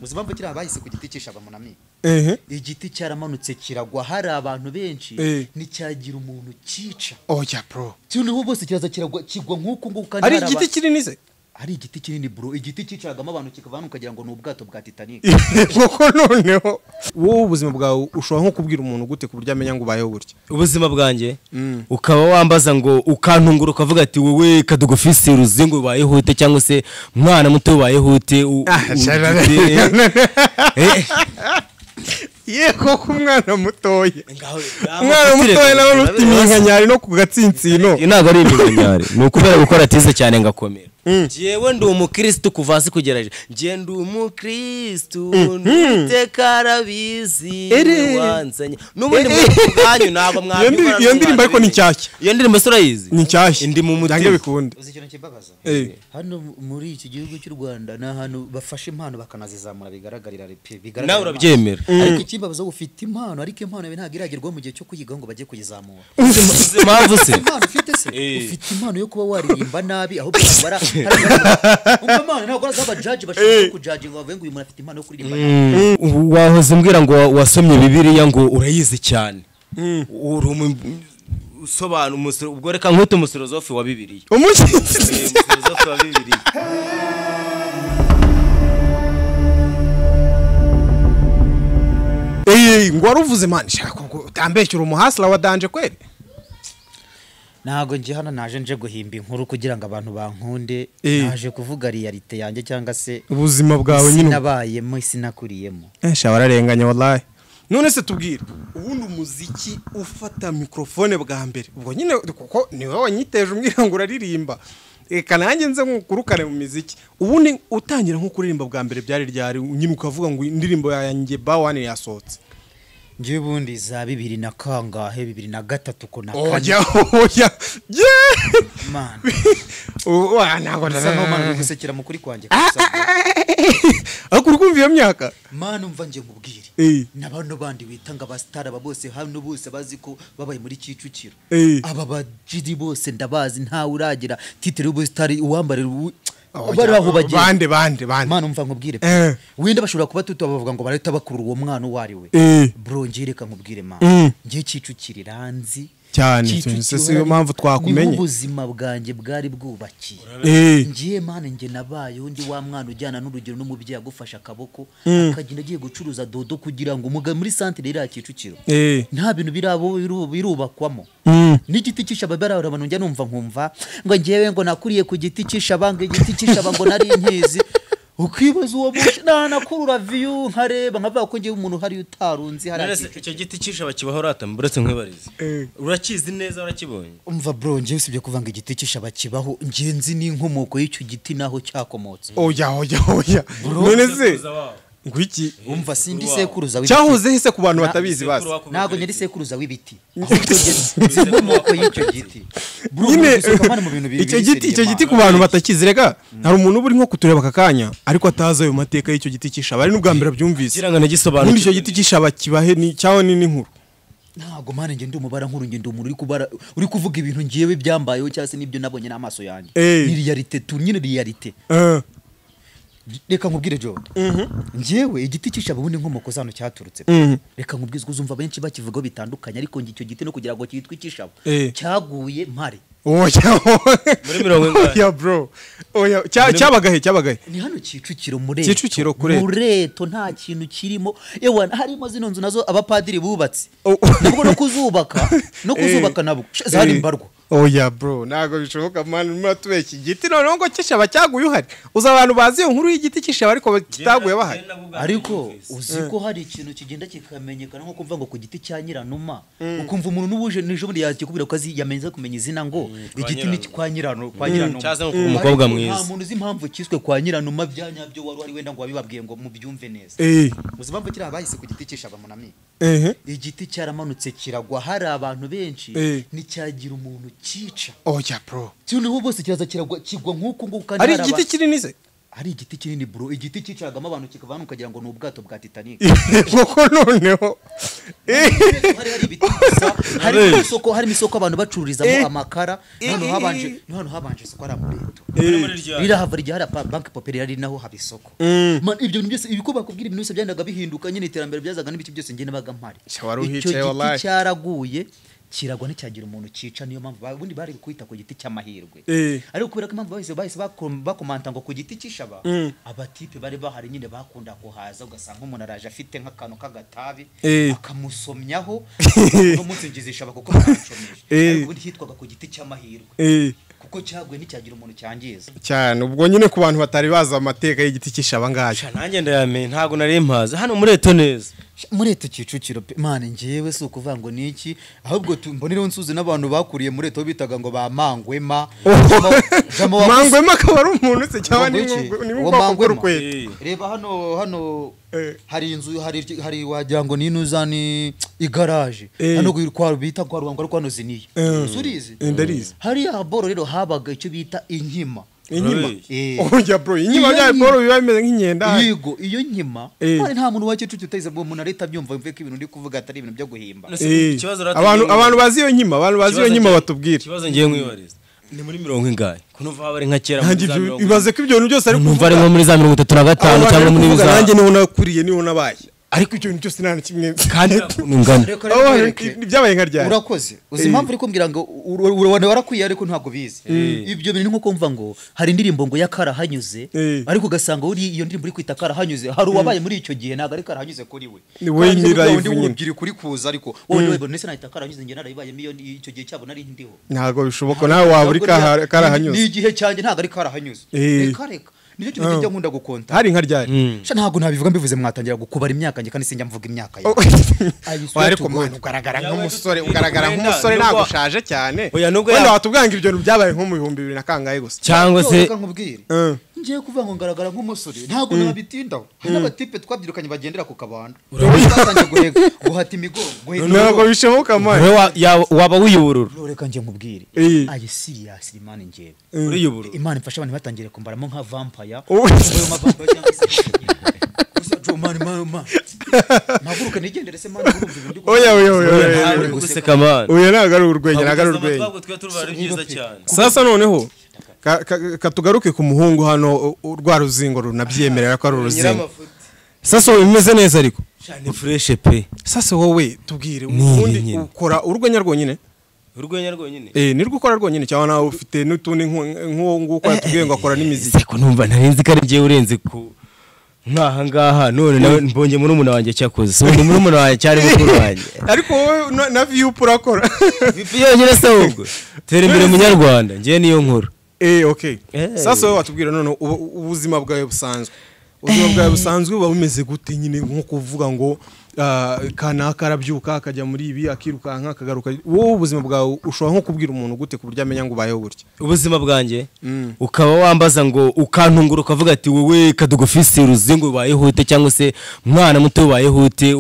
Muzibambo kira bahise ku giti cy'ishaba munami igiti cyaramanutse kiragwa hari abantu benshi nicyagira umuntu cica oya bro cyune bose kiraza kiragwa kigwa nkuko nguko ari igiti kinini se ari igiti kinini bro igiti cyicagamo abantu kikavana ukagira ngo n'ubwato bwa Titanic koko noneho wowe ubuzima bwawe ushobora nko kubwira umuntu gute ku buryo amenya ngo ubayeho gutya ubuzima bwanjye ukaba wambaza ngo ukantungura ukavuga ati wowe kadugufise ruzingo ubayeho ute cyangwa se mwana muto ubayeho ute ye koko umwana mutoya nawe ufite iminkanyari no ku gatsintsino ntabwo ari iminkanyari ni ukubera gukora tize cyane ngakomera jewe ndi umukristo kuva hasi kugeraje je ndi umukristo nitekarabizi wanzanye n'ubundi mwanyu ntabwo mwabibona iyo ndirimbo ariko ni nshyashya iyo ndirimbo surayizi ni nshyashya ndi mu mutima bikunda uzikino kibabaza hano muri iki gihugu cy'u Rwanda na hano bafashe impano bakanazizamura bigaragarira bigaragara nawe urabyemera ariko ikibabaza ufite impano ariko impano yawe ntabwo iragerwaho mu gihe cyo kuyigaho ngo bajye kuyizamura impamvu se impano ufite se ufite impano yo kuba waririmba nabi ahubwo bara umwana ntabwo azaba judge bashaka kujudge ngo bavuge ngo uyu muntu afite impano yo kuririmba wahoze mbwira ngo wasomye bibiliya ngo urayizi cyane uri usobanura umusoro ubwo reka nkute umufilozofi wa bibiliya umufilozofi wa bibiliya ngo waruvuze man shaka utambeshyura umuhasla wa danje kweli ntago nje hano naje nje guhimba inkuru kugira ngo abantu bankunde naje kuvuga realite yanjye cyangwa se ubuzima bwawe nyine nabayemo sinakuriyemo wararenganya wallahi none se tubwira ubundi umuziki ufata microphone bwa mbere ubwo nyine kuko niwe wanyiteje umbwira ngo uraririmba reka nanjye nze nkurukane mu muziki ubundi utangira nko kuririmba bwa mbere byari ryari nyine ukavuga ngo indirimbo yanjye bawane yasohotse nje bundi za 2000 na kangahe 2003 ko na oya man ntago ndasanga man gusekera mukuri kwanjye akurumva iyo myaka man umva nje nkubwire nabano bandi witanga abastara bose hano bose bazi ko babaye muri Kicukiro aba bajidi bose ndabazi nta uragira titre y'ubustari uwambare bande mana umva nkubwire winde bashobora kuba tuto bavuga ngo barahita bakurura uwo mwana uwari we bro njireka nkubwire mana ngiye Kicukiriranzi cyane se yo mpamvu twakumenye ubuzima bwanjye bwari bwubakiye ngiye mana nge nabayeho ndi wa mwana ujyana n'urugero n'umubyeyi agufasha akaboko akagenda agiye gucuruza dodo kugira ngo muri centre iri ya Kicukiro nta bintu birubakwamo n'igiti cy'ishababara abantu njya numva nkumva ngo ngewe ngo nakuriye ku giti cy'ishabanga igiti cy'ishaba ngo nari inkizi ukibaza uwo mushana nakurura view nkareba nkavuga ko ngiye umuntu hari utarunzi harati icyo giti cy'ishaba kibaho ratamba buretse nkwibarize urakizi neza urakibonye umva bro ngiye usibye kuvanga igiti cy'ishaba kibaho ngenzi n'inkomoko y'icyo giti naho cyakomotse oya none se ngwiki umva sindi sekuruza w'ibiti cyahoze hise ku bantu batabizi basi nago nyari sekuruza w'ibiti inkomoko y'icyo giti icyo giti ku bantu batakizi rega hari umuntu uri nko kutureba akakanya ariko ataza ayo mateka y'icyo giti cy'ishaba ari n'ubwa mbere byumvise kirangana gisobanura icyo giti cy'ishaba kibahe ni cyaho ni n'inkuru ntago mane nge ndumubara nkuru nge ndumuntu uri kuvuga ibintu ngiyewe byambayeho cyase nibyo nabonye n'amaso yanjye ni realite tu nyine realite reka nkubwire jo ngewe igiti cy'ishaba ubundi nkomoko zano cyaturutse reka nkubwizwe uzumva benshi bakivugaho bitandukanye ariko icyo giti no kugira ngo cyitwe cy'ishaba cyaguye mpare muri mirongo ya bro oya cyabagahe ni hano Kicukiro mureto nta kintu kirimo ewa harimo zino nzu nazo abapadiri bubatse nabwo no kuzubaka nabwo zari mbarwa oya bro nago bishoboka man muratubeshya igiti noneho ngo cy'ishaba cyaguye uhari uza abantu bazi iyo nkuru y'igiti cy'ishaba ariko kitaguye bahari ariko uziko hari ikintu kigenda kikamenyekana nko kumva ngo ku giti cya Nyiranuma ukumva umuntu n'ubuje nije muri yakikubira ko azi yamenye kumenya izina ngo igiti ni kwa Nyiranuma cyaza ngo umukobwa mwiza nta muntu uzi impamvu kiswe kwa Nyiranuma byanyabyo wari wenda ngo wabibabwiye ngo mubyumve neza uzibambo kira bahise ku giti cy'ishaba munami igiti cyaramanutse kiragwa hari abantu benshi nicyagira umuntu cica oya bro cyune bose kiraza kiragwa kigwa nkuko nguko ari igiti kinini se ari igiti kinini bro igiti cyicagamo abantu kikavana ukagira ngo n'ubwato bwa Titanic koko noneho hari ibiti gusa harimo isoko abantu bacururizamo amakara hano habanje isoko ari amureto rirahava rya hari banki populaire ari naho haba isoko ibyo bintu byose ibiko bakubwira ibintu byose byandaga bihinduka nyine iterambere byazaga n'ibiki byose ngene baga mpari icyo giti cyaraguye kiragwa n'icyagira umuntu cica niyo mpamvu babundi bari kwita ku giti cy'amahirwe ariko kubera ko impamvu bahise bakomanta ngo ku giti cy'ishaba abatipe bari bahari nyine bakunda kuhaza ugasanga umuntu araje afite nk'akantu k'agatabi akamusomyaho no munsi ngizishaba kuko barancomeje ariko ubundi hitwaga ku giti cy'amahirwe kuko cyagwe n'icyagira umuntu cyangiza cyane ubwo nyine ku bantu batari baza amateka y'igiti cy'ishaba ngaje nanjye ndayamenye ntago nari mpaza hano mureto neza mureto Kicukiro mane ngewe si ukuvuga ngo niki ahubwo mboneraho nsuzi n'abantu bakuriye mureto bitaga ngo ba Mangwema Mangwema akaba ari umuntu se cyangwa ni ubwoko rukwe reba hano hari inzu hari wagira ngo n'inuzani igaraje hano kwa bita kwa rubango ariko hano ziniye surizi ndarizi hari aboro rero habaga icyo bita inkima oya bro inyima ya boro biba bimeze nk'inyenda yego iyo nkima kandi nta muntu wakicucu utayize ngo umuntu areta byumva mve ko ibintu ndi kuvuga atari ibintu byo guhimba abantu bazi iyo nkima batubwira ikibazo ngiye mwibariza ni muri 70 kunuva bari nka kera ibaze ko ibyo bintu byose ari kuva ari nko muri za 35 cyangwa muri za nanjye niho nakuriye niho nabaye ariko icyo bintu cyose nta kimwe kandi ungana byabaye nka ryari urakoze uzi impamvu uri kumbwira ngo warakwiye ariko ntabwo bizi ibyo bintu nko kumva ngo hari indirimbo ngo yakara hanyuze ariko gasanga uri iyo ndirimbo uri kwita kara hanyuze hari uwabaye muri icyo gihe ntago ari kara hanyuze kuri we we ni live nyine kuri kuza ariko wowe nese nahita kara hanyuze nge narayibaye miyo icyo gihe cyabo nari ndiho ntago bishoboka nawe waba uri kara hanyuze ni igihe cyanjye ntago ari kara hanyuze reka nicyo kintu kijya nkunda gukonta hari nka ryari ntago nabivuga mbivuze mwatangira gukubara imyaka nge kandi sinjya mvuga imyaka ye ariko mwana ugaragara nk'umusore ntago ushaje cyane wenda watubwanga ibyo byabaye nko mu 2000 kangahe gusa cyangwa se ngiye kuvuga ngo ngaragara nk'umusore ntago nabitindaho hari n'abatipe twabyirukanye bagendera ku kabanda guhata imigongo ntago bishoboka mwana waba wiyuburura reka ngiye nkubwire ayi serious imana ngiye uriyuburura imana ifasha abantu batangire kumbaramo nka vampire maguruka nigendere se mwana urumva ibintu oya ntago ari urwenya sasa noneho katugaruke ku muhungu hano rwa ruzingo runabyemerera ko ari uruzingo sasa bimeze neza ariko cyane fresh pe sasa wowe tubwire ubundi ukora urwenya rwonyine ni rwo ukora rwonyine cyangwa nawe ufite n'utundi nk'uwo nguko yatubwiye ngo akora n'imiziki ariko numva ntarinzi ko ari ngiye urenze ku nkaha ngaha none nawe mbonye muri umuntu wanjye cyakoze so muri umuntu wanjye cyari mukuru wanjye ariko wowe na view urakora view nyine se ubwo tera imbere munyarwanda ngiye niyo nkuru okay sasa wowe watubwira none ubuzima bwawe busanzwe buba bumeze gute nyine nko kuvuga ngo kana karabyuka akajya muri ibi akirukanka akagaruka wowe ubuzima bwawe ushobora nko kubwira umuntu gute ku buryo amenya ngo ubayeho gutya ubuzima bwanjye ukaba wambaza ngo ukantungura ukavuga ati wowe kadugufisi uruzingo ubayeho ute cyangwa se mwana muto ubayeho ute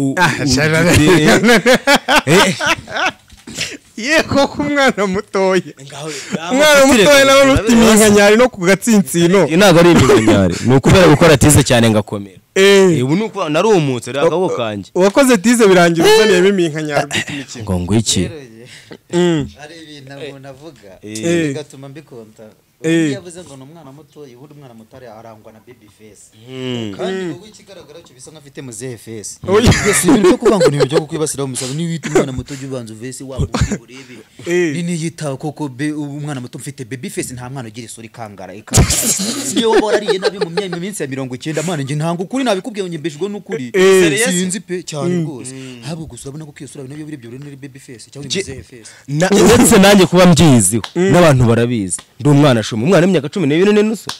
yego ko umwana mutoya nawe ufite iminkanyari no ku gatsintsino ntabwo ari iminkanyari ni ukubera gukora tize cyane ngakomera ubu ni uko nari umutse rero akaboko kanjye uwakoze tize birangira uzaniyemo iminkanyari ufite imikino ngo ngwiki hari ibintu umuntu avuga bigatuma mbikonta yavuze ngo ni umwana mutoya ubundi umwana mutari arangwa na baby face kandi wowe ikigaragara cyo bisa nk'afite muzehe face yes ibintu byo kuvuga ngo ni byo kwibasira umusaza ni wita umwana muto ubanza uvese wabo urebe ni yita koko umwana muto mfite baby face nta mwana ugira isuri kangara niyo warariye nabi mu minsi ya 90 mwana nge ntango kuri nabikubwiye nyembejwe n'ukuri sinzi pe cyane rwose habo gusa urabona ko kwiyosura nabyo biri byo ni baby face cyangwa muzehe face ndetse nanjye kuba mbyiziho n'abantu barabizi ndi umwana umwana w'imyaka 12 n'inusu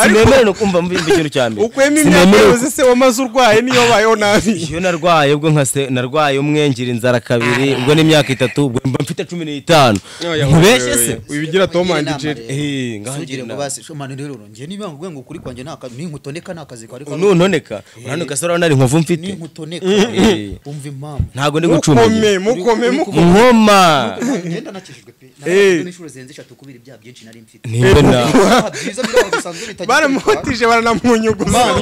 sinemere no kumva mbi ikintu cyane ukweme imyaka se wamaze urwaye niyo bayeho nabi iyo narwaye ubwo narwaye umwengira inzara kabiri ubwo n'imyaka 3 ubwo mfite 15 nkubeshye se ubigira Tom and Jerry ngahangire ngo basi shomane rero ngiye niba ngwe ngo kuri kwanjye ninkutoneka nakazi ko ariko nuntoneka urano gasara nari nkovu mfite ninkutoneka umva impamvu ntago ndi gucumira mukome nkoma ngenda nakijijwe pe n'inshuro zenze 3 kubira ibya byinshi nari mfite nimbe na baramutije baranamunyuguza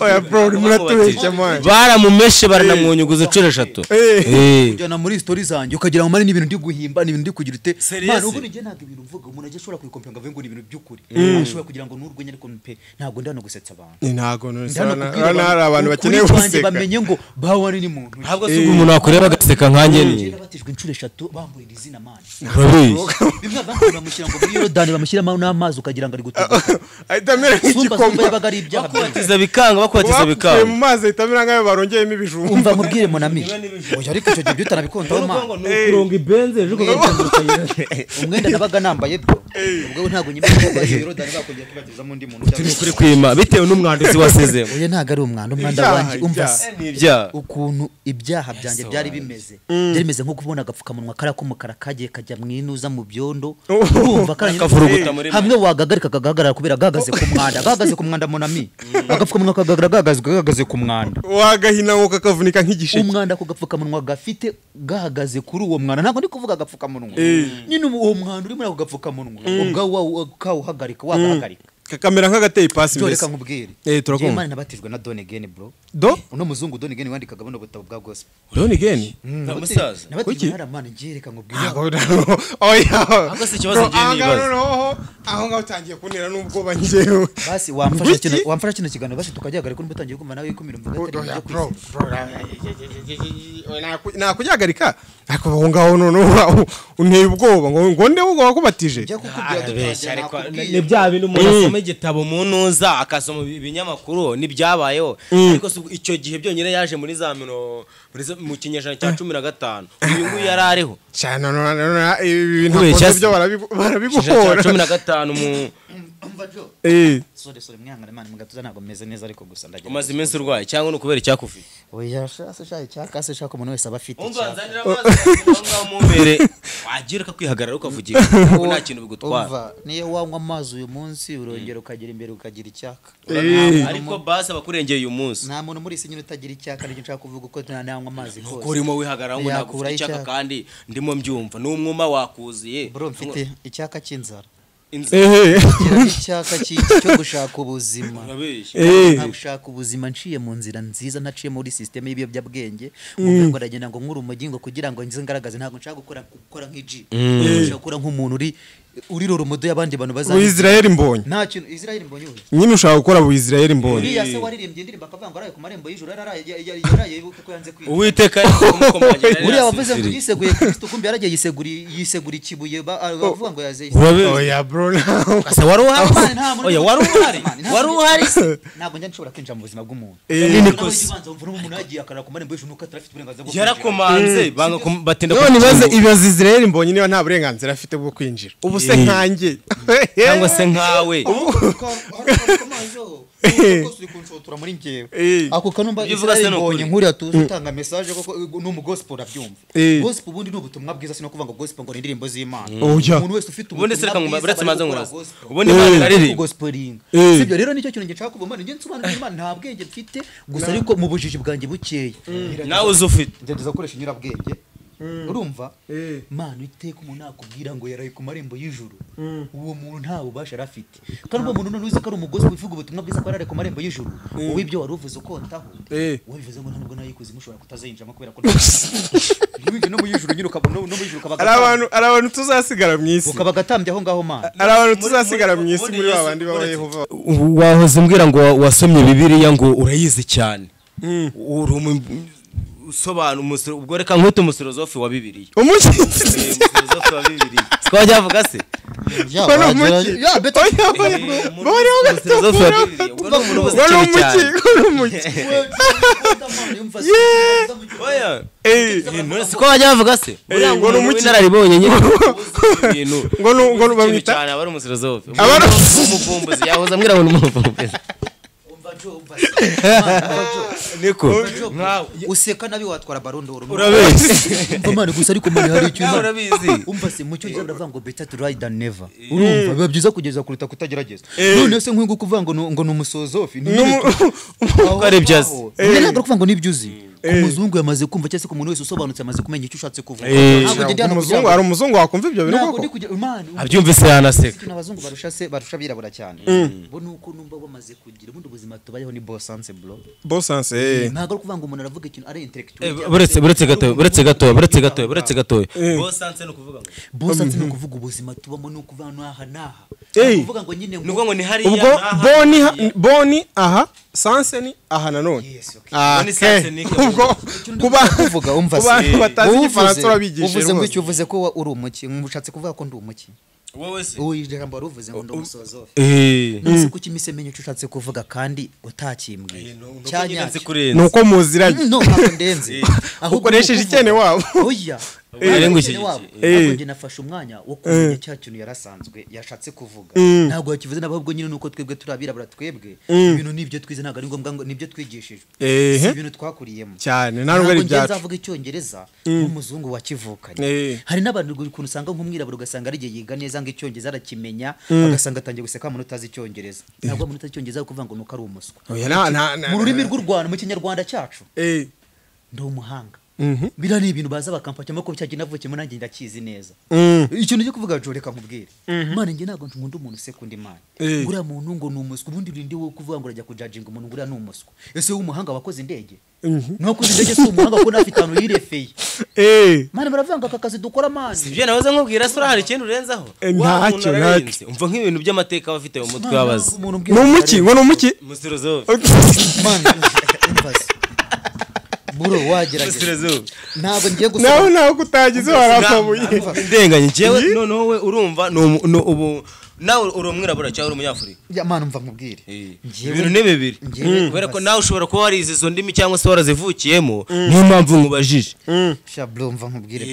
oya bro muratubeshya man baramumeshe baranamwunyuguza inshuro 3 kujyana muri story zanjye ukagira ngo mari n'ibintu ndi guhimba n'ibintu ndi kugira ute man ubu nige ntabwo ibintu uvuga umuntu aje ashobora kwikompera ngo avuge ngo ibintu by'ukuri ashobora kugira ngo n'urwenya ariko mpe ntabwo ndano gusetsa abantu ntago nari abantu bakeneye guseka bamenye ngo bawari ni muntu ntabwo se umuntu akorera agaseka nkanjye ni batijwe inshuro 3 bambuye izina man bimwe bamushyira ngo muri Yorodani bamushyiramo n'amazi ukagira ngo ari gutuka aitamera nk'igikombe yabaga ari ibyaha bakwatiza bikanga bakwatiza bikanga mu mazi aitamera ngayo barongeyemo ibijumba umva mubwire monami oya ariko icyo gihe byutanabikondaho man kuronga ibenze ejo umwenda nabaga nambaye byo ubwo ntabwo nyine Yorodani bakongera kubatizamo undi muntu turi kuri kwima bitewe n'umwanduzi wasezemo oya ntago ari umwanda wanjye umva n'ibyaha ukuntu ibyaha byanjye byari bimeze byari bimeze nko kubona agapfukamunwa kara k'umukara kagiye kajya mwinuza mu byondo urumva kavuruguta muri hamwe wagagarika kagahagarara kubera gahagaze ku mwanda monami agapfukamunwa kagahagarara gahagaze ku mwanda wagahina ngo kakavunika nk'igisheke umwanda ku gapfukamunwa gafite gahagaze kuri uwo mwanda ntabwo ndi kuvuga agapfukamunwa nyine uwo mwanda uri muri ako gapfukamunwa ubwo kawuhagarika wagahagarika kakamera nk'agateye ipasi mbese reka nkubwire turakumva Imana nabatijwe na Don Again bro uno muzungu Don Again wandikaga buno butabo bwa gospel Don Again umusaza nabatijwe haramana ngiye reka nkubwire oya ahubwo si ikibazo ngiye nibaza aho ngaho utangiye kunera n'ubwo bangewe basi wamfasha kino kiganiro basi tukajyaga ariko mbutangiye kumva nawe ikumira mvuga atari byo nakujagarika ariko aho ngaho noneho unteye ubwoba ngo nde ubwo wakubatije ni bya bintu umuntu asoma igitabo mu ntuza akasoma ibinyamakuru n'ibyabayeho ariko icyo gihe byonyine yaje muri za mu kinyejana cya 15 uyu nguyu yari ariho cyane ibintu byo barabiguhora 15 mu sore mwihangane Imana mugatuza ntabwo meze neza ariko gusa ndagira umaze iminsi urwaye cyangwa n'ukubera icyakufite oya shaka icyakase shaka umuntu wese aba afite umva nzanira amazi mu mbere wagira kwihagarara ukavugira nta kintu bigutwara umva niyo wanywa amazi uyu munsi urongera ukagira imbere ukagira icyaka ariko basi abakurengeye uyu munsi nta muntu muri isi nyine utagira icyaka nicyo nshaka kuvuga uko nanywa amazi hose urimo wihagarara ngo nagufite icyaka kandi ndimo mbyumva n'umwuma wakuziye bro mfite icyaka cy'inzara icyaka cyo gushaka ubuzima gushaka ubuzima nciye mu nzira nziza ntaciye muri systeme y'ibiyobyabwenge ngo ndagenda ngo nkuru umugingo kugira ngo nze ngaragaze ntabwo nshaka gukora nk'iji nshaka gukora nk'umuntu uri roromodo y'abandi bantu bazana Israel mbonye nta kintu Israel mbonye nyine ushaka gukora bu Israel mbonye uriya se waririmbye indirimbo akavuga ngo araye ku marembo y'ijuru yaraye kuko yanze kwiga Uwiteka umukomanya uriya wavuze ngo yiseguye Kristo kumbi yaragiye yisegura ikibuye bavuga ngo yazeye oya bro ase wari uhari ntabwo njya nshobora kwinjira mu buzima bw'umuntu niko ibanza mvura umuntu yagiye akara ku marembo y'ijuru nuko atarafite uburenganzira bwo yarakomanze banga batinda none ibaze Israel mbonye niba nta burenganzira afite bwo kwinjira se nkanjye cyangwa se nkawe tura muri ngewe ako kanumba mbonye nkuri atuze utanga message koko no mu gospel abyumva gospel ubundi ni ubutumwa bwiza sino kuvuga ngo gospel ngo ni indirimbo z'Imana umuntu wese ufite ubundi sereka ngo baretse maze ngo ubundi Imana ariri gospeling sibyo rero nicyo kintu ngiye kuvuga nge nsobanura Imana nta bwenge mfite gusa ariko mu bujiji bwanjye bukeye nawe uzufite ndageza gukoresha nyirabwenge urumva Mana iteka umuntu nakubwira ngo yaraye ku marembo y'ijuru uwo muntu nta bubasha arafite kandi uwo muntu nuzi ko ari umugozi wivuga ubutumwa bwiza ko yaraye ku marembo y'ijuru wowe ibyo wari uvuze ukontaho wabivuze ngo ntabwo nayikuze mushobora kutazinjiramo kubera ko n'ibindi no mu y'ijuru nyine ukabona no mu y'ijuru kabaga ari abantu tuzasigara mu isi ukabaga atambye aho ngaho Mana ari abantu tuzasigara mu isi muri babandi baba Yehova wahoze mbwira ngo wasomye Bibiliya ngo urayizi cyane usobanura umusoro ubwo reka nkweto umusirozofi wa Bibiliya umusirozofi wa Bibiliya twajya vuga se bano muki ya beto bari umusirozofi wa Bibiliya ubwo no umuntu uzi oya none siko wajya vuga se ngo no muki nararibonye nyine ngo bamwita cyane abari umusirozofi umuvumbuzi yahoze ambwira ngo umuvumbuzi niko useka nabi watwara barondoro urabese umva gusa ariko mani hari icyuma urabizi umva se mucyo ngira ndavuga ngo better to ride than never urumva biba byiza kugeza kuruta kutagerageza none se nk'uko kuvuga ngo no umusozofi ari byazi ntabwo kuvuga ngo nibyuzi umuzungu yamaze kumva cyase ko umuntu wese usobanutse amaze kumenya icyo ushatse kuvuga umuzungu ari umuzungu wakumva ibyo bintu koko abyumvise yanaseka n'abazungu barusha birabura cyane bo nuko numva bamaze kugira ubundi ubuzima tubayeho ni bon sens bro bon sens ntago ari kuvuga ngo umuntu aravuga ikintu ari intellectual buretse gato bon sens no kuvuga ngo bon sens no kuvuga ubuzima tubamo no kuvuga naha kuvuga ngo nyine ngo ni hari ubwo boni aha sanse ni aha nanone ubwo kuvuga umva se batazi igifaransa urabigisha uvuze ngo icyo uvuze ko uri umuki mushatse kuvuga ko ndi umuki wowe se ijambo ruvuze ngo ndi umusozofe nzi ko kimise menye icyo ushatse kuvuga kandi utakimbwiye cyanyanze nuko muziranye no ntabwo ndenze ahubwo ukoresheje ikene wabo oya ntabwo nafashe umwanya wo kumenya cya kintu yarasanzwe yashatse kuvuga ntabwo yakivuze n'abahubwo nyine nuko twebwe turabirabura twebwe ibintu nibyo twize ntabwo ari ngombwa ngo nibyo twigishijwe si ibintu twakuriyemo cyane ntabwo ari byacu nzavuga icyongereza nk'umuzungu wakivukanye hari n'abantu ukuntu usanga nk'umwirabura ugasanga ari igihe yiga neza ngo icyongereza arakimenya agasanga atangiye guseka umuntu utazi icyongereza ntabwo umuntu utazi icyongereza kuvuga ngo nuko ari umuswa mu rurimi rw'u Rwanda mu kinyarwanda cyacu ndi umuhanga bira ni ibintu baza bakampakemo ko cyagina avukemo nanjye ndakizi neza ikintu cyo kuvuga jo reka nkubwire Imana nge ntago nkunda umuntu sekundi Imana ngura muntu ngo ni umuswa ubundi rindi wo kuvuga ngo urajya kujudginga umuntu ngura ni umuswa ese w'umuhanga wakoze indege nuko indege si umuhanga ko nafite ahantu yirefeye Mane baravanga akakazi dukora mani sivyo nabaza nkubwira sura hari ikintu urenzaho ntacyo umva nk'ibintu by'amateka bafite mu mutwe wabaza n'umuki ngo n'umuki musirozo Mane umvaze buro wagerageza ntabwo ngiye gusoma nawe kutagize warafabuye ndenganye jewe noneho we urumva ubu nawe uri umwirabura cyangwa uri umunyafurika ya Mana umva nkubwire ibintu ni bibiri kubera ko nawe ushobora kuba warize izo ndimi cyangwa se warazivukiyemo niyo mpamvu nkubajije sha bro umva nkubwire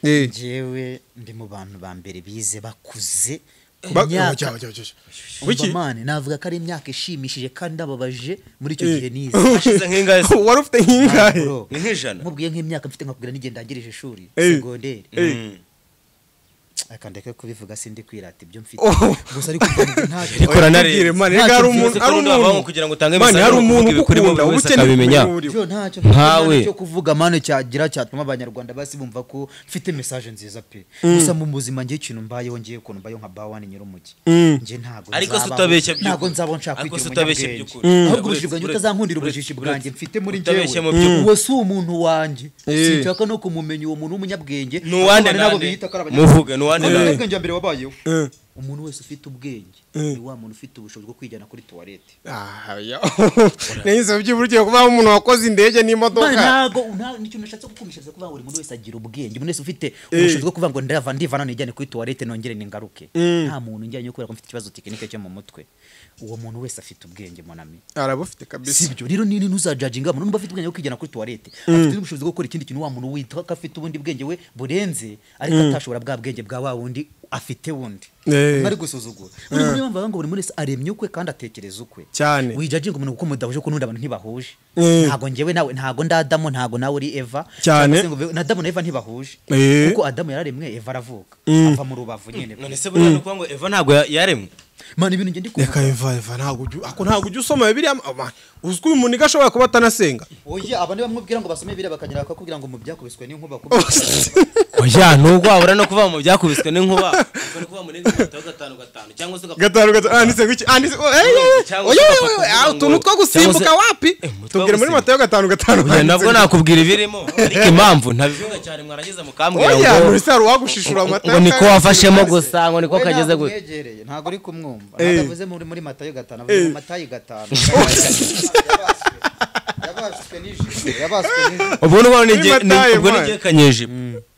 pe jewe ndi mu bantu ba mbere bize bakuze wiki mane navuga ko ari imyaka ishimishije kandi ababaje muri icyo gihe nize ashize nk'ingahe wari ufite nk'ingahe nk'ijana mubwiye nk'imyaka mfite nkakubwira nigenda ndangirije ishuri secondaire akandeke kubivuga sindi kwirata ibyo mfite gusa ariko ikora nare mane hari umuntu kugira ngo utange imisaruro bikurimo buri wese akabimenya ntawe cyo kuvuga mane cyagira cyatuma abanyarwanda basi bumva ko mfite message nziza pe gusa mu buzima ngiye ikintu mbayeho ngiye ukuntu mbayeho nka bawani nyirumugi ngiye ntago ariko sutabeshya by'ukuri ntago nzabo nshaka ariko sutabeshya by'ukuri ahubwo ubujijwe nyuta zankundira ubujiji bwanjye mfite muri njyewe uwo si umuntu wanjye sinshaka no kumumenya uwo muntu w'umunyabwenge n'uwande nabo biyita muvuge ubwenge mbere wabayeho umuntu wese ufite ubwenge ni wa muntu ufite ubushobozi bwo kwijyana kuri toilette neza by'uburyo kuba umuntu wakoze indege n'imodoka ntago nicyo nashatse kukumishiriza kuvuga buri muntu wese agira ubwenge umuntu wese ufite ubushobozi bwo kuvuga ngo ndivana nijyane kuri toilette nongere ningaruke nta muntu njyanye kubera ko mfite ikibazo tekinike cyo mu mutwe uwo muntu wese afite ubwenge monami arabufite kabisa sibyo rero ni ntuzajudginga umuntu afite ubwenge bwo kwijyana kuri toilette afite ubushobozi bwo gukora ikindi kintu wa muntu witwa ko afite ubundi bwenge we burenze ariko atashobora bwa bwenge bwa wa wundi afite wundi ari gusuzugura none muri bamva ngo buri muri aremye ukwe kandi atekereza ukwe cyane wijudginga umuntu kuko mudahuje ko n'undi abantu ntibahuje ntago ngewe nawe ntago ndadamu ntago nawe uri Eva cyane na Adamu na Eva ntibahuje kuko Adamu yararemwe Eva aravuka ava mu rubavu nyine none se buriya nuko ngo Eva ntago yaremwe Mana ibintu nge ndikuvuga reka Eva ntago ujya usoma Bibiliya uzwi umuntu igashobora kuba atanasenga oya abandi bamubwira ngo basome Bibiliya bakanyira bakakubwira ngo mu byakubiswe n'inkuba oya nubwo wabura no kuva mu byakubiswe n'inkuba no kuva muri 5 cyangwa se 5 anditse gwiki anditse oya utuntu two gusimbuka wapi tubwire muri Matayo 5 oya nabwo nakubwira ibirimo ariko impamvu ntabivuga cyane mwarangiza mukambwira ngo oya muri saro wagushishura Matayo ngo niko wafashemo gusa ngo niko kageze gwe ntago uri kumwumva nagavuze muri Matayo 5 avuze mu Matayo 5 ubwo n'ubwo n'igihe kanyeje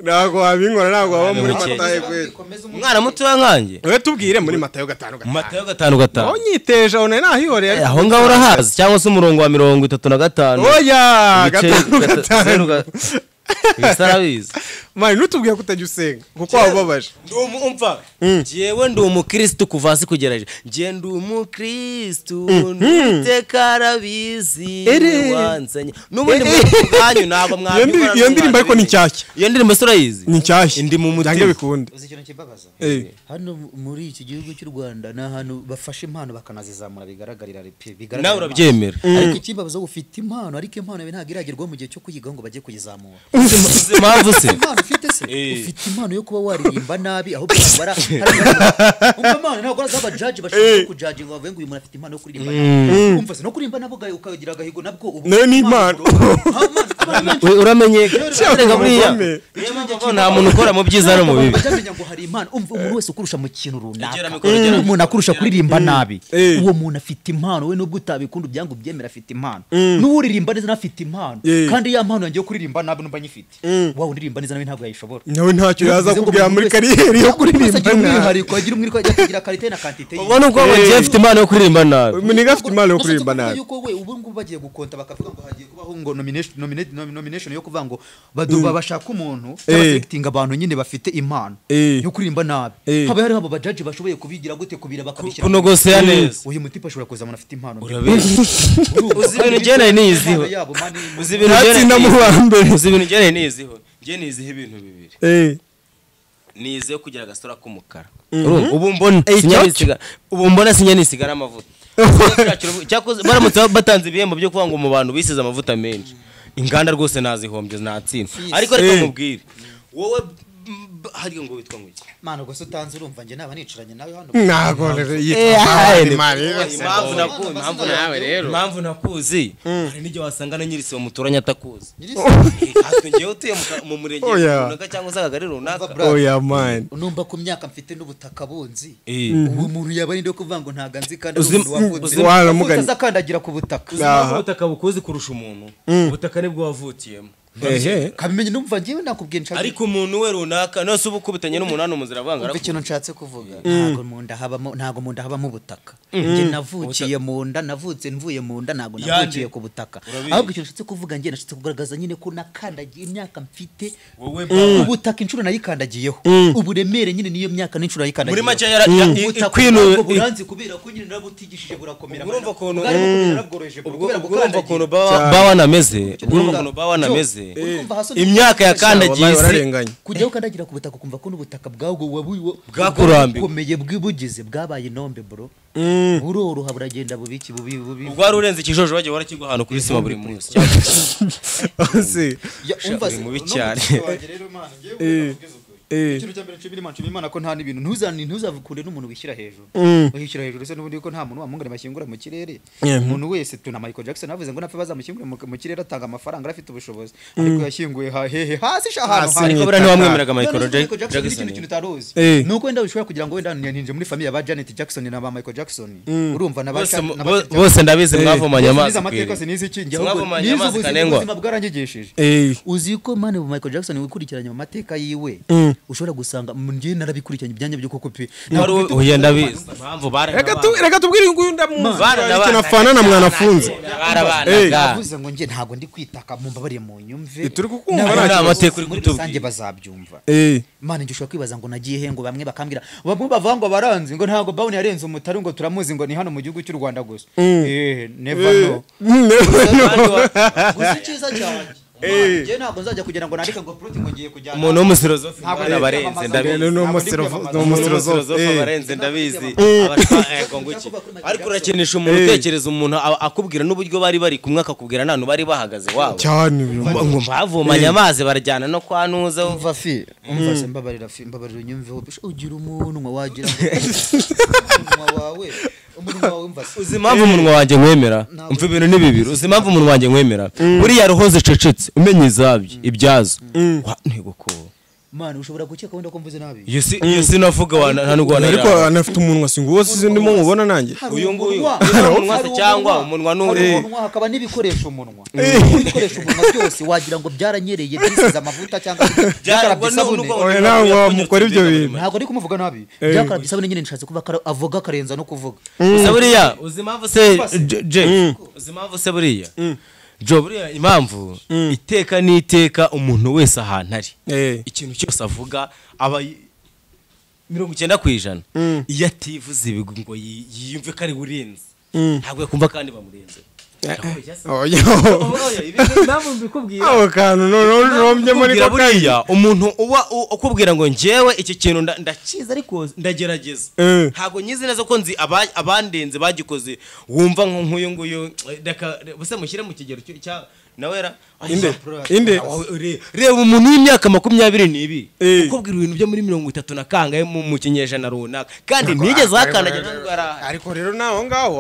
ntago wabinkora ntago waba muri Matayo kwe umwana muto yankange we tubwire muri Matayo 5 Matayo 5 aho nyiteje aho nahihoreye aho ngaho urahazi cyangwa se umurongo wa 35 oya 5 Isarabizi mani nutubwiye ko utajya usenga kuko wababaje umva jewe ndi umukristo kuva hasi kugera hejuru je ndi umukristo n'iteka arabizi wanzanye n'ubundi mwanyu ntabwo mwabyumva iyo ndirimbo ariko ni nshyashya iyo ndirimbo surayizi ni nshyashya ndi mu mutima bikunde uzi ikintu kibabaza hano muri iki gihugu cy'u Rwanda ni ahantu bafashe impano bakanazizamura bigaragarira nawe urabyemera ariko ikibabaza ufite impano ariko impano yawe ntabwo iragerwaho mu gihe cyo kuyiga ngo bajye kuyizamura impamvu se impano ufite se ufite impano yo kuba waririmba nabi ahubwo bara impano ntabwo azaba judge bashaka kujudge ngo bavuge ngo uyu muntu afite impano yo kuririmba umva se no kuririmba nabo ukagira agahigo nabwo ubu ni impano uramenye cyangwa buriya nta muntu ukora mu byiza no mu bibi bajamenya ngo hari impano umva umuntu wese ukurusha mu kintu runaka umuntu akurusha kuririmba nabi uwo muntu afite impano we nubwo utabikunda byangu byemera afite impano n'uririmba neza afite impano kandi ya mpano yangiye kuririmba nabi numba nyifite wawe uririmba neza nawe ntabwo yayishobora nawe ntacyo yaza kubwira muri kariyeri yo kuririmba nabi kwagira umwiriko yagira karite na quantité ubona ko bagiye afite impano yo kuririmba nabi muniga afite impano yo kuririmba nabi yuko we ubu ngubu bagiye gukonta bakavuga ngo hagiye kubaho ngo nomination yo kuvuga ngo baduba bashaka umuntu selecting abantu nyine bafite impano yo kuririmba nabi haba hari abo bajaji bashoboye kubigira gute kubira bakabishyira kunogosea neza uyu mutipa ashobora kuza umuntu afite impano uzi ibintu gene niziho uzi ibintu gene niziho je niziho ibintu bibiri nize kugira agastora k'umukara ubu mbona sinyanisiga amavuta cyakoze baramutse batanze ibihembo byo kuvuga ngo mu bantu bisize amavuta menshi inganda rwose nazihombye natsinda ariko reka mubwire wowe hariyo ngo witwa ngwiki mana gusa utanze urumva nge naba nicaranye nawe hano ntago yitwa impamvu nakuzi hari n'ijye wasanga na nyirisi wa muturanye atakuzi hatwe ngewe utuye mu murenge runaka cyangwa se akagari runaka oya man numva ku myaka mfite n'ubutaka bunzi ubu muntu yaba ari ndo kuvuga ngo ntaga nzi kandi wavutse azakandagira ku butaka ubutaka bukuzi kurusha umuntu ubutaka nibwo wavutiyemo kabimenye numva ngiye nakubwiye nshaka ariko umuntu we runaka nose ubukubitanye n'umunani umuzira vanga ikintu nshatse kuvuga ntago munda habamo ubutaka nge navukiye munda navutse mvuye munda ntago navukiye ku butaka ahubwo ikintu nshatse kuvuga nge nashatse kugaragaza nyine ko nakandagiye imyaka mfite ubutaka inshuro nayikandagiyeho uburemere nyine niyo myaka n'inshuro nayikandagiyeho muri make kwino buranzi kubera ko nyine nabutigishije burakomera urumva kono bawa nameze urumva kono bawa nameze imyaka yakandagiye kujya ukandagira ku butaka kumva ko n'ubutaka bwawo bwakurambiye bwibugize bwabaye inombe bro buroroha buragenda bubiki bubi ubwo urenze ikijojo bagiye warakigwa ahantu kuri sima buri munsi umva mubi cyane ikintu cyambere nshimira Imana ko nta n'ibintu ntuzavukunde n'umuntu wishyira hejuru wishyira hejuru se n'ubundi ko nta muntu wamungana mashyingura mu kirere umuntu wese tuna Michael Jackson avuze ngo napfe bazamushyingura mu kirere atanga amafaranga arafite ubushobozi ariko yashyinguye hehe hasi shahano ariko bura ntiwamwemeraga Michael Jackson ikintu utaruzi nuko wenda bishobora kugira ngo wenda ninje muri family ya Janet Jackson na ba Michael Jackson urumva bose ndabizi mwavumanye amazi amateka sinizi iki ubuzima bwarangigishije uzi ko mane Michael Jackson wikurikiranye mu mateka yiwe ushobora gusanga ngiye narabikurikiranye ibyanya byo koko pe oya ndabizi impamvu reka tubwire ngo kinafana na mwanafunze yavuze ngo ngiye ntago ndi kwitaka mu mbabariye mu nyumve turi kukumva nta mateka uri kutubwira sange bazabyumva Imana nje ushobora kwibaza ngo nagiye he ngo bamwe bakambwira bamwe bavuga ngo baranzi ngo ntago bawuni yarenze umutari ngo turamuzi ngo ni hano mu gihugu cy'u Rwanda gusa never know gusa cyiza cyane je ntabwo nzajya kugira ngo nandika ngo proti ngo ngiye kujyana umuntu w'umusirozofi abarenze ndabizi n'umusirozofi abarenze ndabizi abatwa ngo iki ariko urakenesha umuntu utekereza umuntu akubwira n'uburyo bari kumwe akakubwira nanu bari bahagaze wabo cyane ngo bavumanye amazi barajyana no kwanuza umva se mbabarira unyumveho ugira umuntu wagira wawe uzi impamvu umunwa wanjye nkwemera umva ibintu ni bibiri uzi impamvu umunwa wanjye nkwemera buriya roho zicecetse umenye izabyo ibyazo ntego ko Mana ushobora gukeka wenda ko mvuze nabi yesi navuga wana nubwo ariko anafite umunwa singo wose ndimo mubona nanjye uyu nguyu umunwa se cyangwa umunwa n'uri umunwa hakaba n'ibikoresho umunwa ibikoresho umunwa byose wagira ngo byaranyereye byisize amavuta cyangwa byakarabisabune nawe mukora ibyo bintu ntabwo ari kumuvuga nabi byakarabisabune nyine nshatse kuba avuga karenza no kuvuga buriya uzi impamvu se uzi impamvu se buriya jo buriya impamvu iteka n'iteka umuntu wese ahantu ari ikintu cyose avuga aba 90% iyo ativuze ibigwi ngo yiyumve ko ari burenze ntabwo yakumva kandi bamurenze aho kantu noneho muri buriya umuntu uba ukubwira ngo njyewe iki kintu ndakiza ariko ndagerageza ntabwo nyizi neza ko nzi abandenze bagikoze wumva nk'uyu nguyu buse mushyire mu kigero cya nawera inde reba umuntu w'imyaka 22 ukubwira ibintu byo muri 30 na kangaye mu kinyejana runaka kandi nigeze hakandagira ngara ariko rero naho ngaho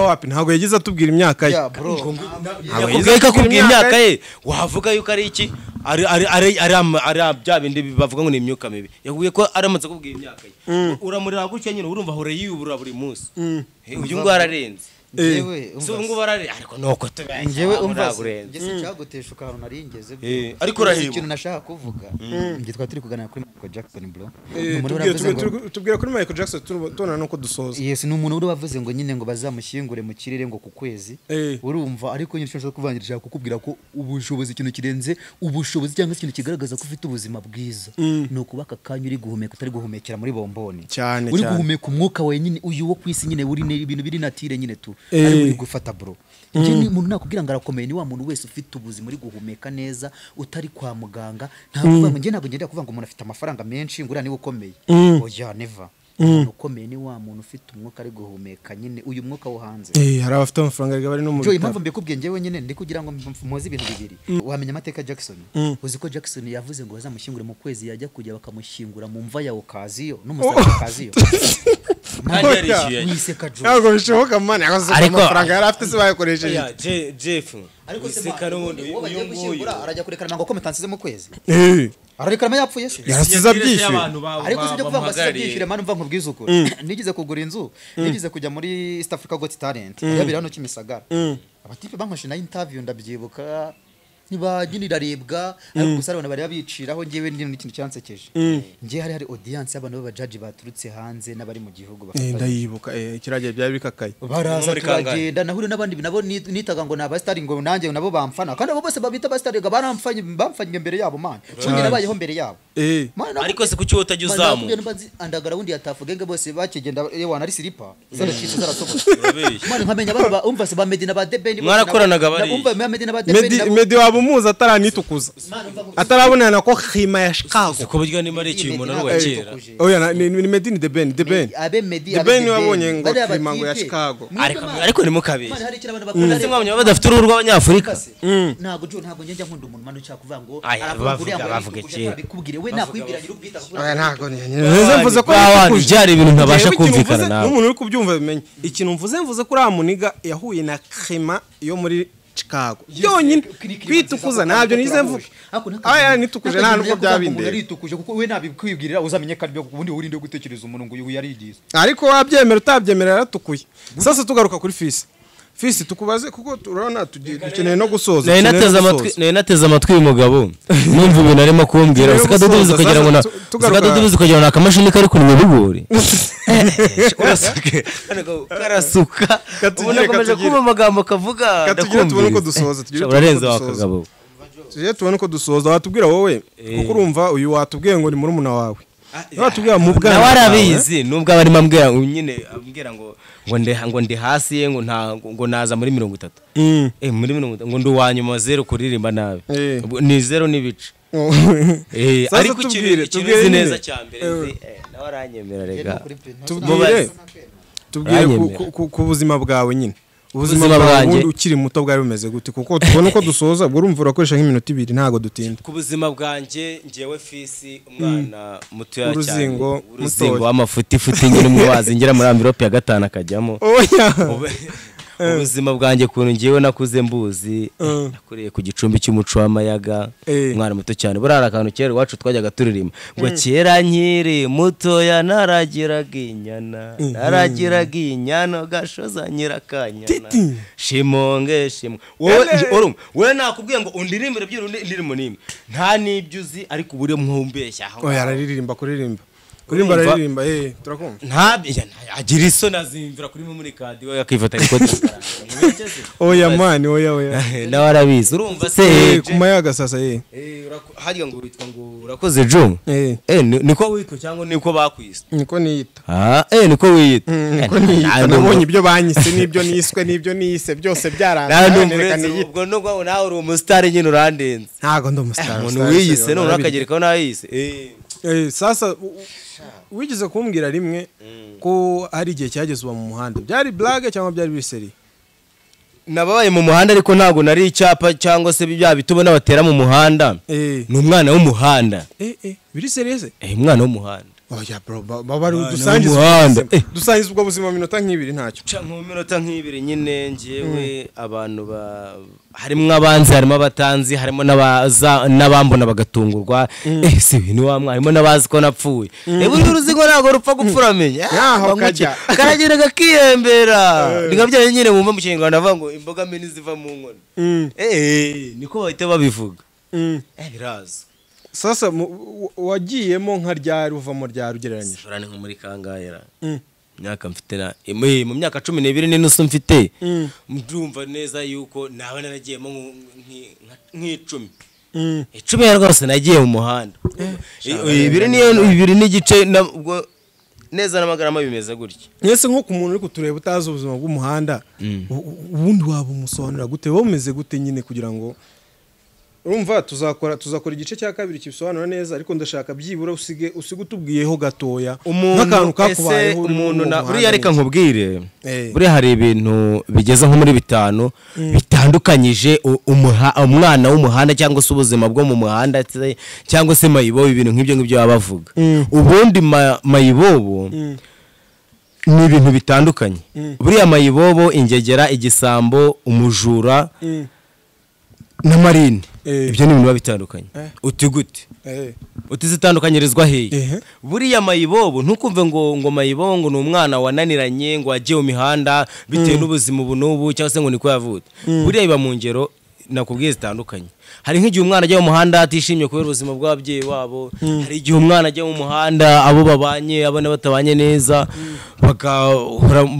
wapi ntabwo yagize atubwira imyaka ye yakubwira imyaka ye wavuga yuko ari iki ari bya bindi bavuga ngo ni imyuka mibi yakubwiye ko aramutse kubwira imyaka ye uramurira gutya nyine urumva hore yiyubura buri munsi uyu ngo ararenze so ngo barare ariko noko ngewe umva ngese cyagutesha ukantu naringeze ariko rahibo ikintu nashaka kuvuga ngitwa turi kuganira kuri Michael Jackson bro tubwira kuri Michael Jackson tubona nuko dusoza yes ni umuntu uri bavuze ngo nyine ngo bazamushyingure mu kirere ngo ku kwezi urumva ariko nyine cyo kuvangirisha kukubwira ko ubushobozi ikintu kirenze ubushobozi cyangwa ikintu kigaragaza ko ufite ubuzima bwiza no kubaka kanya uri guhumeka utari guhumekera muri bomboni uri guhumeka umwuka wawe nyine uyu wo kwisi nyine uri ibintu biri natire nyine tu ari uri gufata bro njye ni umuntu nakubwira ngo arakomeye ni wa muntu wese ufite ubuzima uri guhumeka neza utari kwa muganga ntabwo njye ntabwo ngenda kuvuga ngo umuntu afite amafaranga menshi ngura ni ukomeye oya never umuntu ukomeye ni wa muntu ufite umwuka ari guhumeka nyine uyu mwuka wo hanze hari abafite amafaranga bari no mu jo impamvu mbikubwiye njyewe nyine ndi kugira ngo muzi ibintu bibiri wamenya amateka Jackson uzi ko Jackson yavuze ngo bazamushyingure mu kwezi yajya kujya bakamushyingura mu mva ya Okaziyo n'umusaza Okaziyo ntabwo bishoboka mani amafaranga yari afite se bayakoresheje Jeff ariko se n'ubundi uyu arajya kurekana ngo kometansize mu kwezi ararekana yapfuye se yarasiza byishyuye ariko sibyo kuvuga ngo asize byishyure mani mva nkubwiza ukuri nigeze kugura inzu nigeze kujya muri East Africa Got Talent yabira hano Kimisagara abatipe bankoresha na interview ndabyibuka nibagirira rebwa ariko gusa abana bari babiciraho ngewe ndi n'ikintu cyansekeje ngiye hari audience y'abantu b'abajaji baturutse hanze n'abari mu gihugu bafata ndayibuka kiragiye byari bikakaye baraza turagenda nahuri n'abandi nabo nitaga ngo naba star ngo nanjye nabo bamfana kandi abo bose babita ba star ga baramfanye imbere yabo man cyongera nabayeho mbere yabo ariko se kuki utajya uzamu andagara wundi yatafugenge bose bakigenda yewana ari silipa zara cyitse zarasoboka man nkamenya abantu umva se ba Medina ba Debeni mwarakoranaga bari umva Medina ba Debeni Medi umuza ataranitukuza atarabonana ko khima ya Chicago ko buryo ni mari iki umuntu ari wakera oya ni Medina Debeni abe Medi Debeni wabonye ngo khima ngo ya Chicago ariko ni mukabe ndetse mwabonye badafite uruhu rw'abanyafurika ntago njye nkunda umuntu manu cyaka kuvuga ngo bavuga iki bikubwire we nakwibwira nyiri ubwita oya ntago neze mvuze ko byari ibintu ntabasha kumvikana nawe umuntu uri kubyumva bimenye ikintu mvuze kuri amuniga yahuye na khima yo muri Chicago yonyine kwitukuza ntabyo nize mvuga aya nitukuje nta nubwo byabinde yaritukuje kuko we nabikwibwirira uzamenye kandi ubundi urinde gutekereza umuntu ngo uyu yarigize ariko wabyemera utabyemera yaratukuye sasa tugaruka kuri Fisi tukubaze kuko turabona dukeneye no gusoza nateze amatwi uyu mugabo numva ibintu arimo kumbwira usikadodubiza kugira ngo akamashini kari kunywa ibigori karasuka ubona komeje kuba amagambo kavuga tujye tubone ko dusoza watubwira wowe kuko urumva uyu watubwiye ngo ni murumuna wawe watubwira mu bwana nawe arabizi nubwo abarimo ambwira nyine ambwira ngo ndi hasi ngo naza muri 30 muri 30 ngo ndi wanyuma 0 kuririmba nabi ni 0 n'ibice ariko ikintu neza cyambere nawe aranyemera rega tubwire ku buzima bwawe nyine ubuzima bwawe ukiri muto bwari bumeze gute kuko tubona uko dusoza urumva urakoresha nk'iminota 2 ntago dutinda ku buzima bwanjye ngewe Fisi umwana muto ya cyane uruzingo w'amafuti nyine mubazi ngera muri envelope ya 5 akajyamo ubuzima bwanjye kuntu ngewe nakuze mbuzi nakuriye ku gicumbi cy'umuco w'amayaga umwana muto cyane burara akantu kera iwacu twajyaga turirimba ngo kera nkiri mutoya naragiraga inyana gashoza nyirakanyana shimonge wowe nakubwiye ngo undirimbire by'indirimo nimwe nta nibyo uzi ariko ubure mwombeshya aho yararirimba kuririmba turakumva ntabyo agira isoni azimvira kuri muri kadi we yakifata ariko oya mani oya nawe arabizi urumva se ku mayaga sasa harya ngo witwa ngo urakoze Joe niko witwa cyangwa niko bakwise niko niyita niko wiyita nabonye ibyo banyise n'ibyo niswe n'ibyo nise byose byaranze ubwo nubwo nawe uri umustar nyine urandenze ntago ndo umustar umuntu wiyise none akagerekaho nayise sasa wigeze kumbwira rimwe ko ari igihe cyageze uba mu muhanda byari blague cyangwa byari biseri nababaye mu muhanda ariko ntago nari icyapa cyangwa se bya bitubo n'abatera mu muhanda ni umwana w'umuhanda biri serious umwana w'umuhanda oya bro baba dusangiza ubwo buzima minota nk'ibiri ntacyo mu minota nk'ibiri nyine ngiyewe abantu harimo abanzi harimo abatanzi harimo n'abambona bagatungurwa si ni wa mwana harimo n'abazi ko napfuye buri uruzigo ntago rupfa gupfuramenya karagera gakiyembera ningabyaye nyine mumva mu Kinyarwanda avuga ngo imboga mini ziva mu nkono niko bahita babivuga biraza sasa wagiyemo nka ryari uvamo ryari ugereranyije urane nko muri kangahera myaka mfite mu myaka 12 n'inusu mfite ndumva neza yuko nawe naragiyemo nk'icumi 10 rwose nagiye mu muhanda ibiri n'igice nabwo neza n'amagarama bimeze gutya mwese nko ku muntu uri kutureba utazi ubuzima bw'umuhanda ubundi waba umusobanura gute bumeze gute nyine kugira ngo urumva tuzakora igice cya kabiri kibisobanura neza ariko ndashaka byibura usige utubwiyeho gatoya nk'akantu kakubayeho umuntu buriya reka nkubwire buriya hari ibintu bigeze nko muri 5 bitandukanyije umwana w'umuhanda cyangwa se ubuzima bwo mu muhanda cyangwa se mayibobo ibintu nk'ibyo ngibyo babavuga ubundi mayibobo ni ibintu bitandukanye buriya mayibobo ingegera igisambo umujura na marine ibyo ni ibintu biba bitandukanye uti gute utizitandukanyirizwa hehe buriya mayibobo ntukumve ngo mayibobo ngo ni umwana wananiranye ngo agiye mu mihanda bitewe n'ubuzima ubu cyangwa se ngo niko yavutse buriya biba mu ngero nakubwiye zitandukanye hari nk'igihe umwana ajya mu muhanda atishimye kubera ubuzima bw'ababyeyi wabo hari igihe umwana ajya mu muhanda abo babanye abana batabanye neza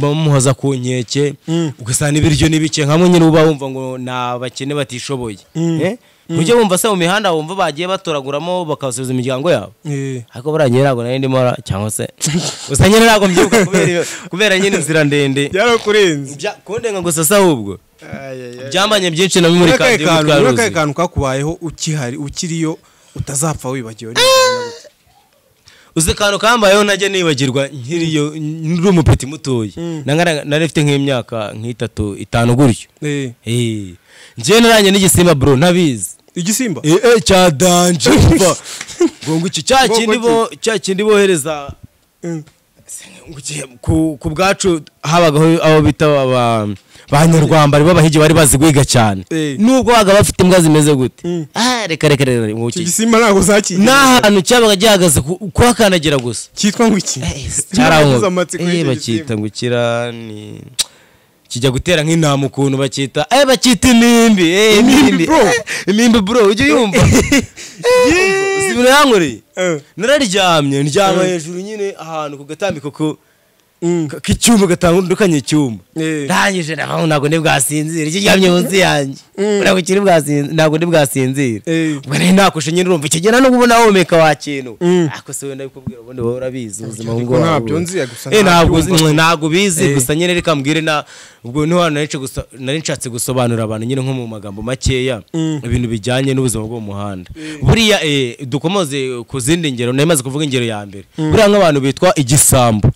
bamuhoza ku nkeke ugasanga ibiryo n'ibike nkamwe nyine uba wumva ngo nabakene batishoboye mujye bumva se mu mihanda wumva bagiye batoraguramo bakasubiza imiryango yabo ariko buranye ntago nari ndimo cyangwa se usanye ntago mbyuka kubera nyine inzira ndende byarakurenze kundenga gusa sa ahubwo byambanye byinshi na muri kandi y'utwaruzi kantu kakubayeho ukiriyo utazapfa wibagiwe uze kantu kambayeho najye nibagirwa nkiriyo nuri umupeti mutoyi nari mfite nk'imyaka nk'itatu 5 gutyo ngiye naranye n'igisimba bro nabizi igisimba cya danje ngo iki cyakindi bohereza ku bwacu habagaho abo bita banyarwanda babahigi bari bazi gwiga cyane nubwo baga bafite imbwa zimeze gute reka igisimba ntago zakiye n'ahantu cyabaga gihagaze kuhakanagira gusa cyitwa ngo iki bakita ngo kirani kijya gutera nk'intama ukuntu bakita bakita imimbi bro ujye yumva zibino yankoreye nararyamye ndyama hejuru nyine ahantu ku gatambiko ko k'icyumba gatandukanye icyumba ndangije ntabwo ndi bwasinzira iki ryamye munsi yanjye ntabwo ndi bwasinzira ubwo nari nakushe nyine urumva ikigena no kubona homeka wa kintu ariko se wenda bikubwira ubundi wowe urabizi ubuzima ngo ntabwo bizi gusa nyine reka mbwire ubwo niho nari nshatse gusobanura abantu nyine nko mu magambo makeya ibintu bijyanye n'ubuzima bwo mu muhanda buriya dukomoze ku zindi ngero nari kuvuga ingero ya mbere buriya nk'abantu bitwa igisambo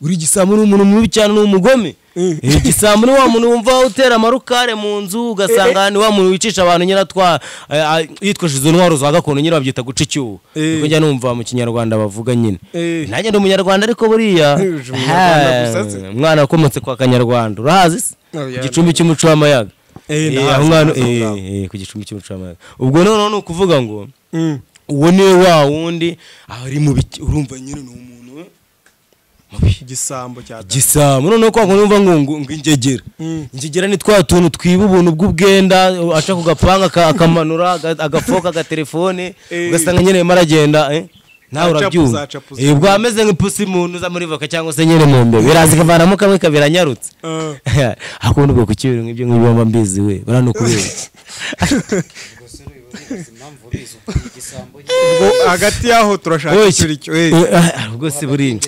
uri igisambo ni umuntu mubi cyane n'umugome igisambo ni wa muntu wumva utera amarukare mu nzu ugasanga ni wa muntu wicisha abantu nyine yitwaje izo ntwaro za gakondo nyine babyita guca icyuho kuko njya numva mu Kinyarwanda bavuga nyine nanjye ndi umunyarwanda ariko buriya umwana wakomotse kwa Kanyarwanda urahazi se igicumbi cy'umuco w'amayaga ku gicumbi cy'umuco w'amayaga ubwo noneho ni ukuvuga ngo uwo niwe wa wundi ari mu urumva nyine ni umuntu gisambo noneho kwa numva ngo ingegera ni twa tuntu twiba ubuntu bw'ubwenda aca ku gapanga akamanura agafoka agatelefone ugasanga nyine maragenda nawe urabyumva ubwo ameze nk'ipusi muntu uza muri voka cyangwa se nyine mu mbebe biraza ikavanamo kamwe kabiranyarutse akunda ubwo kukibira nk'ibyo ngibyo mba mbizi we baranukubera hagati yaho turashaka icyo ubwo se buri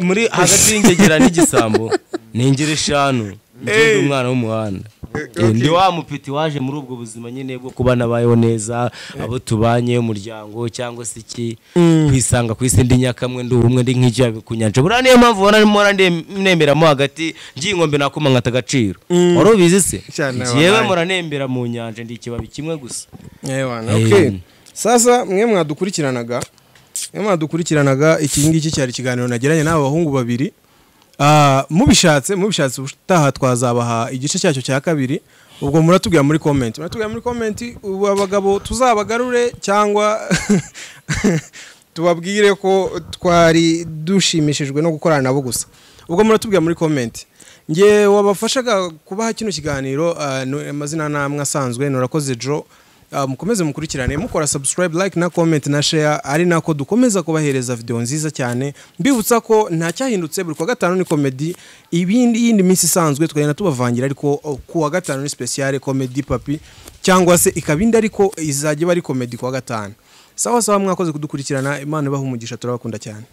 muri hagati y'ingegera n'igisambo ni ingeri 5 ngende umwana w'umuhanda ndi wa mupiti waje muri ubwo buzima nyine bwo kuba nabayeho neza abo tubanye umuryango cyangwa se iki kwisanga ku isi ndi nyakamwe ndi ubumwe ndi nk'icyo kunyanja bura niyo mpamvu ubona nimora nemeramo hagati ngingombe nakuma nkata agaciro wari ubizi se yewe muranembera mu nyanja ndi ikibabi kimwe gusa okay sasa mwe mwadukurikiranaga iki ngiki cyari ikiganiro nagiranye n'abo bahungu babiri mubishatse utaha twazabaha igice cyacyo cya kabiri ubwo muratubwira muri comment ubu abagabo tuzabagarure cyangwa tubabwire ko twari dushimishijwe no gukorana nabo gusa ubwo muratubwira muri comment nge wabafashaga kubaha kino kiganiro amazina namwe asanzwe nurakoze Joe mukomeze mukurikirane mukora subscribe like na comment na share ari nako dukomeza kubahereza video nziza cyane mbibutsa ko nta cyahindutse buri kwa gatanu ni comedy yindi minsi isanzwe twagenda tubavangira ariko ku wa gatanu ni special comedy papi cyangwa se ikabindi ariko izajye bari comedy ku wa gatanu sawa mwakoze kudukurikirana Imana ibaha umugisha turabakunda cyane.